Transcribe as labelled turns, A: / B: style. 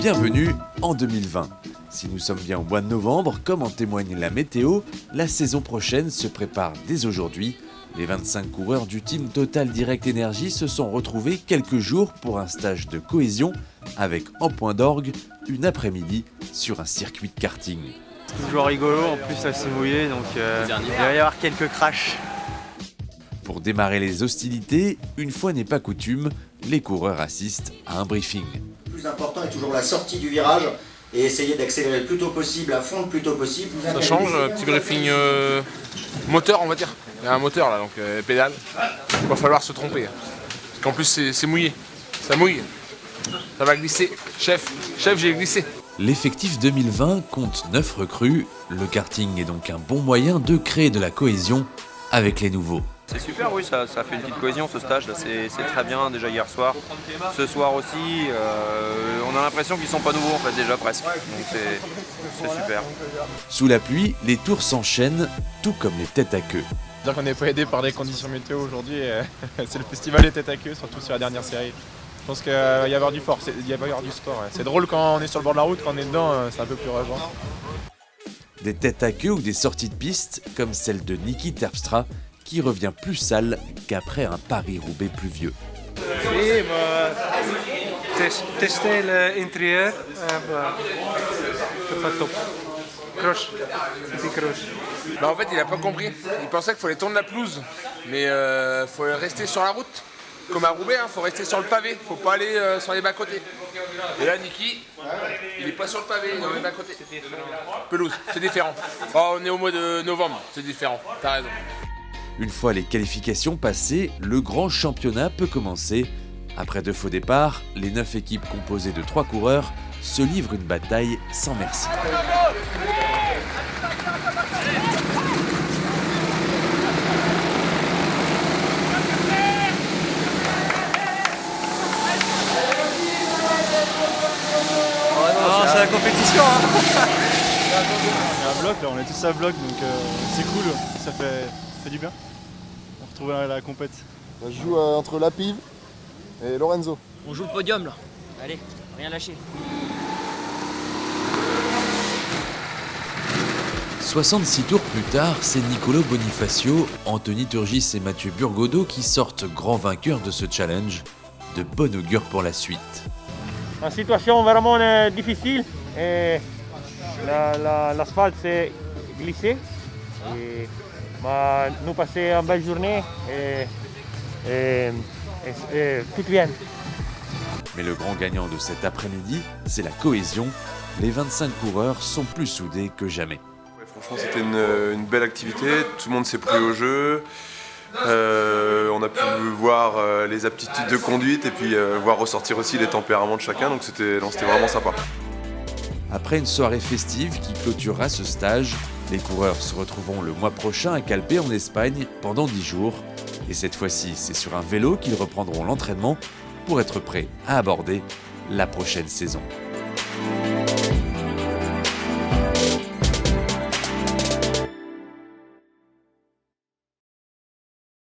A: Bienvenue en 2020. Si nous sommes bien au mois de novembre, comme en témoigne la météo, la saison prochaine se prépare dès aujourd'hui. Les 25 coureurs du team Total Direct Energy se sont retrouvés quelques jours pour un stage de cohésion avec en point d'orgue une après-midi sur un circuit de karting.
B: C'est toujours rigolo, en plus ça s'est mouillé donc il va y avoir quelques crashs.
A: Pour démarrer les hostilités, une fois n'est pas coutume, les coureurs assistent à un briefing.
C: Le plus important est toujours la sortie du virage et essayer d'accélérer le plus tôt possible, à fond le plus tôt possible.
D: Ça change, petit briefing moteur on va dire. Il y a un moteur là, donc pédale. Il va falloir se tromper. Parce qu'en plus c'est mouillé. Ça mouille. Ça va glisser. Chef, j'ai glissé.
A: L'effectif 2020 compte 9 recrues. Le karting est donc un bon moyen de créer de la cohésion avec les nouveaux.
E: C'est super, oui, ça fait une petite cohésion ce stage, c'est très bien déjà hier soir. Ce soir aussi, on a l'impression qu'ils sont pas nouveaux en fait déjà presque, donc c'est super.
A: Sous la pluie, les tours s'enchaînent, tout comme les têtes à queue.
F: Dire qu'on n'est pas aidé par les conditions météo aujourd'hui, c'est le festival des têtes à queue, surtout sur la dernière série. Je pense qu'il va y avoir du fort, il va y avoir du sport. Ouais. C'est drôle quand on est sur le bord de la route, quand on est dedans, c'est un peu plus rageant.
A: Des têtes à queue ou des sorties de piste, comme celle de Niki Terpstra, qui revient plus sale qu'après un Paris-Roubaix pluvieux.
G: Oui, tester l'intérieur, c'est pas top. Croche, petit croche.
D: En fait il a pas compris, il pensait qu'il fallait tourner la pelouse, mais faut rester sur la route. Comme à Roubaix, faut rester sur le pavé, faut pas aller sur les bas-côtés. Et là Niki, il est pas sur le pavé, il est dans les bas-côtés. Pelouse, c'est différent. Oh, on est au mois de novembre, c'est différent, t'as raison.
A: Une fois les qualifications passées, le grand championnat peut commencer. Après 2 faux départs, les 9 équipes composées de 3 coureurs se livrent une bataille sans merci.
B: C'est la compétition hein.
F: Il y a un bloc là, on est tous à bloc donc c'est cool, ça fait du bien. On retrouve la compète.
H: Ça se joue entre la Pive et Lorenzo.
I: On joue le podium là. Allez, rien lâcher.
A: 66 tours plus tard, c'est Nicolo Bonifacio, Anthony Turgis et Mathieu Burgodeau qui sortent grands vainqueurs de ce challenge. De bon augure pour la suite.
J: Une situation vraiment difficile. L'asphalte s'est glissé. Nous passons une belle journée et tout bien.
A: Mais le grand gagnant de cet après-midi, c'est la cohésion. Les 25 coureurs sont plus soudés que jamais.
K: Ouais, franchement, c'était une belle activité. Tout le monde s'est pris au jeu. On a pu voir les aptitudes de conduite et puis voir ressortir aussi les tempéraments de chacun. Donc c'était vraiment sympa.
A: Après une soirée festive qui clôturera ce stage, les coureurs se retrouveront le mois prochain à Calpe en Espagne pendant 10 jours. Et cette fois-ci, c'est sur un vélo qu'ils reprendront l'entraînement pour être prêts à aborder la prochaine saison.